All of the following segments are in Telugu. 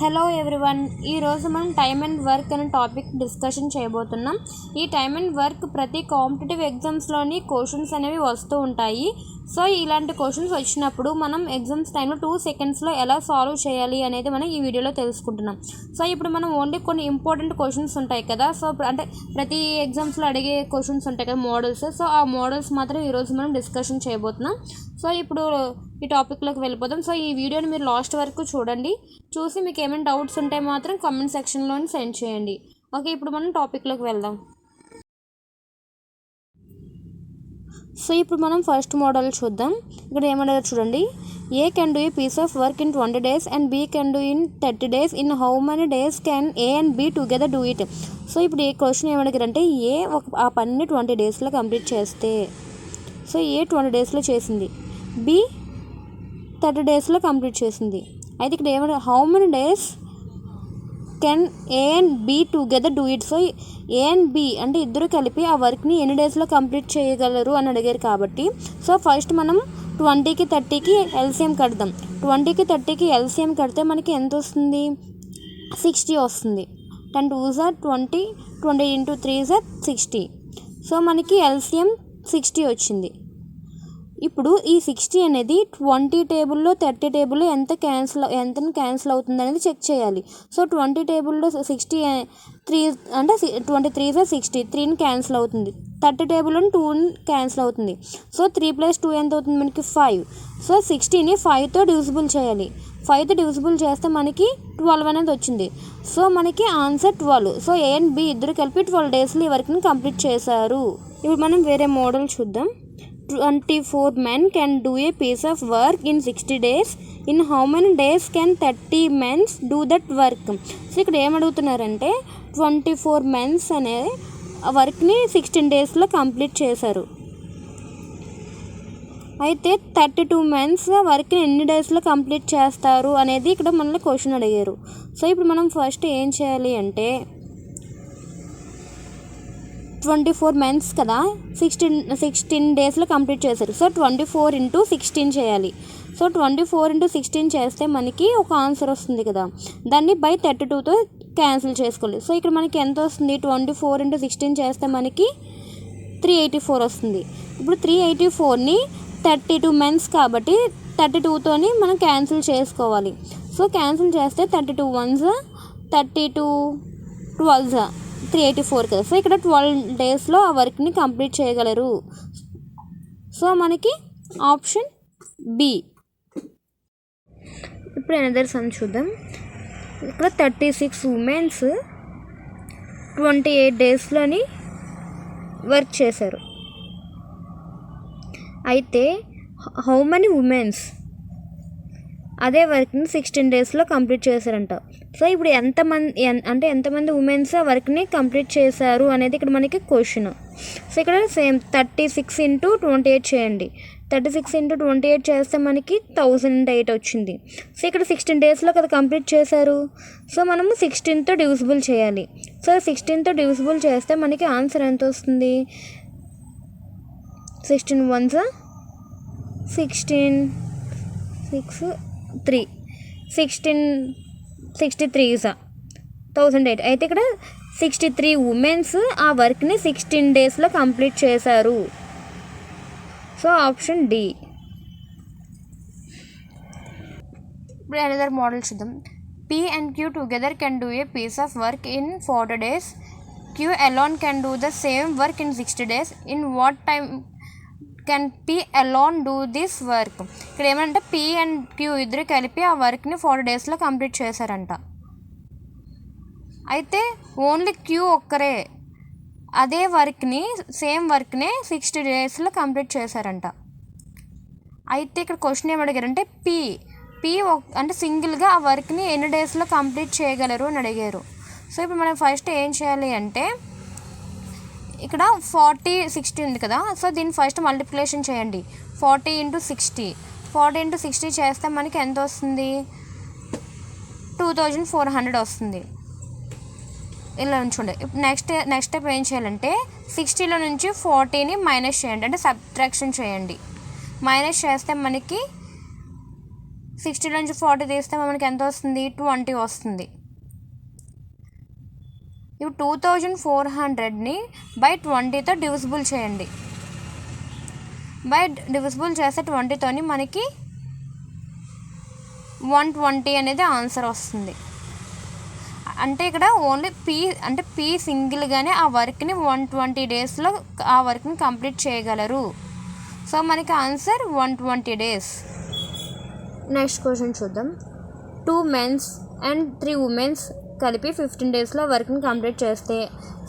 హలో ఎవ్రీవన్, ఈరోజు మనం టైమ్ అండ్ వర్క్ అనే టాపిక్ డిస్కషన్ చేయబోతున్నాం. ఈ టైమ్ అండ్ వర్క్ ప్రతి కాంపిటేటివ్ ఎగ్జామ్స్లోని క్వశ్చన్స్ అనేవి వస్తూ ఉంటాయి. సో ఇలాంటి క్వశ్చన్స్ వచ్చినప్పుడు మనం ఎగ్జామ్స్ టైంలో 2 సెకండ్స్లో ఎలా సాల్వ్ చేయాలి అనేది మనం ఈ వీడియోలో తెలుసుకుంటున్నాం. సో ఇప్పుడు మనం ఓన్లీ కొన్ని ఇంపార్టెంట్ క్వశ్చన్స్ ఉంటాయి కదా, సో అంటే ప్రతి ఎగ్జామ్స్లో అడిగే క్వశ్చన్స్ ఉంటాయి కదా మోడల్స్, సో ఆ మోడల్స్ మాత్రం ఈరోజు మనం డిస్కషన్ చేయబోతున్నాం. సో ఇప్పుడు ఈ టాపిక్లోకి వెళ్ళిపోతాం. సో ఈ వీడియోని మీరు లాస్ట్ వరకు చూడండి. చూసి మీకు ఏమైనా డౌట్స్ ఉంటే మాత్రం కామెంట్ సెక్షన్లో సెండ్ చేయండి. ఓకే, ఇప్పుడు మనం టాపిక్లోకి వెళ్దాం. సో ఇప్పుడు మనం ఫస్ట్ మోడల్ చూద్దాం. ఇక్కడ ఏమన్నా చూడండి, A can do a piece of work in 20 days and B can do in 30 days. In how many days can A and B together do it? So ఇప్పుడు ఏ క్వశ్చన్ ఏమడిగారంటే, ఏ ఆ పనిని 20 daysలో కంప్లీట్ చేస్తే, సో ఏ 20 daysలో చేసింది, బి 30 daysలో కంప్లీట్ చేసింది. అయితే ఇక్కడ ఏమంటే how many days can A and B together do it? So A and B అంటే ఇద్దరు కలిపి ఆ వర్క్ని ఎన్ని డేస్లో కంప్లీట్ చేయగలరు అని అడిగారు కాబట్టి, సో ఫస్ట్ మనం 20కి 30కి ఎల్సిఎం కడదాం. 20కి 30కి ఎల్సిఎం కడితే మనకి ఎంత వస్తుంది? 60 వస్తుంది. 10 2s are 20, 20 into 3s are 60. So మనకి ఎల్సిఎం 60 వచ్చింది. ఇప్పుడు ఈ 60 అనేది 20 టేబుల్లో 30 టేబుల్లో ఎంత క్యాన్సిల్ అవుతుంది అనేది చెక్ చేయాలి. సో 20 టేబుల్లో 60 3 అంటే 23 60, 3ని క్యాన్సిల్ అవుతుంది. 30 టేబుల్లో 2ని క్యాన్సిల్ అవుతుంది. సో 3 + 2 ఎంత అవుతుంది మనకి? 5. సో 60ని 5తో డివిజిబుల్ చేయాలి. 5తో డివిజిబుల్ చేస్తే మనకి 12 అనేది వచ్చింది. సో మనకి answer 12. So A and B ఇద్దరు కలిపి 12 డేస్లో ఈ వర్క్ని కంప్లీట్ చేశారు. ఇప్పుడు మనం వేరే మోడల్ చూద్దాం. 24 men can do a piece of work in 60 days. In how many days can 30 men do that work? So ఇక్కడ ఏమడుగుతున్నారంటే 24 men అనే వర్క్ని 16 daysలో కంప్లీట్ చేశారు. అయితే 32 men వర్క్ని ఎన్ని డేస్లో కంప్లీట్ చేస్తారు అనేది ఇక్కడ మనల్ని క్వశ్చన్ అడిగారు. సో ఇప్పుడు మనం ఫస్ట్ ఏం చేయాలి అంటే 24 men కదా, 16 డేస్లో కంప్లీట్ చేశారు. సో 24 into 16 చేయాలి. సో 24 into 16 చేస్తే మనకి ఒక ఆన్సర్ వస్తుంది కదా, దాన్ని బై 32తో క్యాన్సిల్ చేసుకోవాలి. సో ఇక్కడ మనకి ఎంత వస్తుంది? 24 into 16 చేస్తే మనకి 384 వస్తుంది. ఇప్పుడు 384ని 32 men కాబట్టి 32తోని మనం క్యాన్సిల్ చేసుకోవాలి. సో క్యాన్సిల్ చేస్తే 32 1s 32 12s 384 కదా. సో ఇక్కడ 12 డేస్లో ఆ వర్క్ని కంప్లీట్ చేయగలరు. సో మనకి ఆప్షన్ బి. ఇప్పుడు అనదర్ సమ్ చూద్దాం. ఇక్కడ 36 women 28 డేస్లోని వర్క్ చేశారు. అయితే హౌ మెనీ ఉమెన్స్ అదే వర్క్ని 16 డేస్లో కంప్లీట్ చేశారంట. సో ఇప్పుడు ఎంతమంది ఉమెన్స్ ఆ వర్క్ని కంప్లీట్ చేశారు అనేది ఇక్కడ మనకి క్వశ్చన్. సో ఇక్కడ సేమ్ 36 into 28 చేయండి. 36 into 28 చేస్తే మనకి 1008 వచ్చింది. సో ఇక్కడ 16 డేస్లో కదా కంప్లీట్ చేశారు. సో మనము 16తో డివిజిబుల్ చేయాలి. సో 16తో డివిజిబుల్ చేస్తే మనకి ఆన్సర్ ఎంత వస్తుంది? 16 1s 16 6 3 63s 1008. అయితే ఇక్కడ 63 ఉమెన్స్ ఆ వర్క్ని 16 డేస్లో కంప్లీట్ చేశారు. So option D. ఇప్పుడు అనదర్ మోడల్ చూద్దాం. P and Q together can do a piece of work in 40 days. Q alone can do the same work in 60 days. In what time can P alone do this work? ఇక్కడ ఏమంటే పి అండ్ క్యూ ఇద్దరు కలిపి ఆ వర్క్ని 40 డేస్లో కంప్లీట్ చేశారంట. అయితే ఓన్లీ క్యూ ఒక్కరే అదే వర్క్ని సేమ్ వర్క్ని 60 డేస్లో కంప్లీట్ చేశారంట. అయితే ఇక్కడ క్వశ్చన్ ఏమడిగారంటే పి అంటే సింగిల్గా ఆ వర్క్ని ఎన్ని డేస్లో కంప్లీట్ చేయగలరు అని అడిగారు. సో ఇప్పుడు మనం ఫస్ట్ ఏం చేయాలి అంటే ఇక్కడ 40 60 ఉంది కదా, సో దీన్ని ఫస్ట్ మల్టిప్లికేషన్ చేయండి. 40 into 60 40 into 60 చేస్తే మనకి ఎంత వస్తుంది? 2400 వస్తుంది. ఇలా ఉంచుకోండి. నెక్స్ట్ స్టెప్ ఏం చేయాలంటే 60లో నుంచి 40ని మైనస్ చేయండి, అంటే సబ్ట్రాక్షన్ చేయండి. మైనస్ చేస్తే మనకి 60 నుంచి 40 తీస్తే మనకి ఎంత వస్తుంది? 20 వస్తుంది. ఇప్పుడు 2400ని బై 20తో డివిజిబుల్ చేయండి. డివిజిబుల్ చేస్తే 20తోని మనకి 120 అనేది ఆన్సర్ వస్తుంది. అంటే ఇక్కడ ఓన్లీ పీ సింగిల్గానే ఆ వర్క్ని 120 డేస్లో ఆ వర్క్ని కంప్లీట్ చేయగలరు. సో మనకి ఆన్సర్ 120 డేస్. నెక్స్ట్ క్వశ్చన్ చూద్దాం. 2 మెన్స్ అండ్ 3 ఉమెన్స్ కలిపి 15 డేస్లో వర్క్ని కంప్లీట్ చేస్తే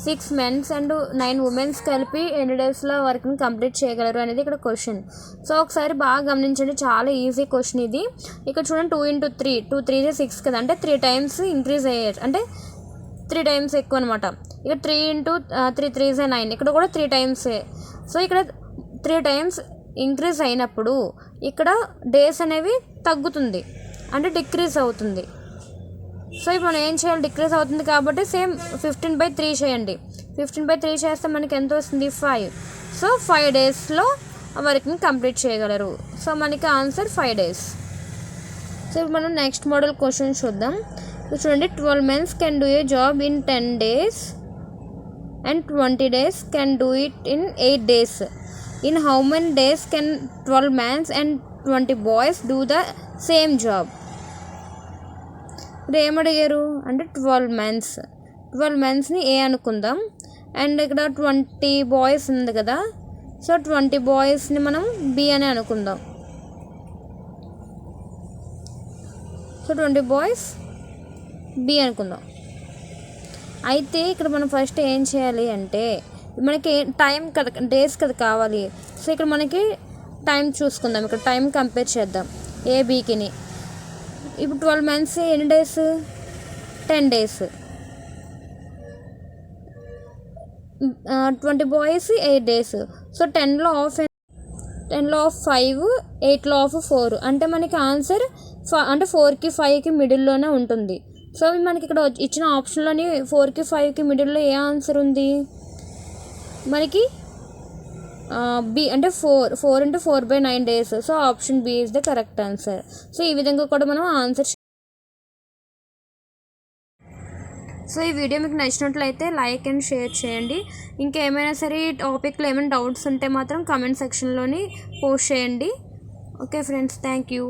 6 మెన్స్ అండ్ 9 ఉమెన్స్ కలిపి ఎన్ని డేస్లో వర్క్ని కంప్లీట్ చేయగలరు అనేది ఇక్కడ క్వశ్చన్. సో ఒకసారి బాగా గమనించండి, చాలా ఈజీ క్వశ్చన్ ఇది. ఇక్కడ చూడండి 2 × 3, 2 3 6 కదా, అంటే 3 టైమ్స్ ఇంక్రీజ్ అయ్యారు, అంటే 3 టైమ్స్ ఎక్కువ అనమాట. ఇక్కడ 3 × 3 3 9, ఇక్కడ కూడా 3 టైమ్సే. సో ఇక్కడ 3 టైమ్స్ ఇంక్రీజ్ అయినప్పుడు ఇక్కడ డేస్ అనేవి తగ్గుతుంది, అంటే డిక్రీజ్ అవుతుంది. సో ఇప్పుడు మనం ఏం చేయాలి? డిక్రీజ్ అవుతుంది కాబట్టి సేమ్ 15/3 చేయండి. 15/3 చేస్తే మనకి ఎంత వస్తుంది? 5. సో 5 డేస్లో వర్క్ని కంప్లీట్ చేయగలరు. సో మనకి ఆన్సర్ 5 డేస్. సో ఇప్పుడు మనం నెక్స్ట్ మోడల్ క్వశ్చన్ చూద్దాం. చూడండి, 12 mens can do a job in 10 days and 20 days can do it in 8 days. In how many days can 12 mens and 20 boys do the same job? ఇప్పుడు ఏమడిగారు అంటే 12 మెన్స్ని ఏ అనుకుందాం, అండ్ ఇక్కడ 20 బాయ్స్ ఉంది కదా, సో 20 బాయ్స్ని మనం బి అని అనుకుందాం. సో 20 బాయ్స్ బి అనుకుందాం. అయితే ఇక్కడ మనం ఫస్ట్ ఏం చేయాలి అంటే, మనకి టైం కదా, డేస్ కదా కావాలి. సో ఇక్కడ మనకి టైం చూసుకుందాం, ఇక్కడ టైం కంపేర్ చేద్దాం ఏబీకిని. ఇప్పుడు 12 మంత్స్ ఎన్ని days? 10 days. 20 boys 8 days. So 10లో ఆఫ్ 5, 8లో ఆఫ్ 4, అంటే మనకి ఆన్సర్ అంటే 4కి 5కి మిడిల్లోనే ఉంటుంది. సో మనకి ఇక్కడ ఇచ్చిన ఆప్షన్లోని 4కి 5కి మిడిల్లో ఏ ఆన్సర్ ఉంది? మనకి బి, అంటే 4 × 4/9 days. So option B is the correct answer. So ఈ విధంగా కూడా మనం ఆన్సర్. సో ఈ వీడియో మీకు నచ్చినట్లయితే లైక్ అండ్ షేర్ చేయండి. ఇంకేమైనా సరే ఈ టాపిక్లో ఏమైనా డౌట్స్ ఉంటే మాత్రం కామెంట్ సెక్షన్లోని పోస్ట్ చేయండి. Okay friends, thank you.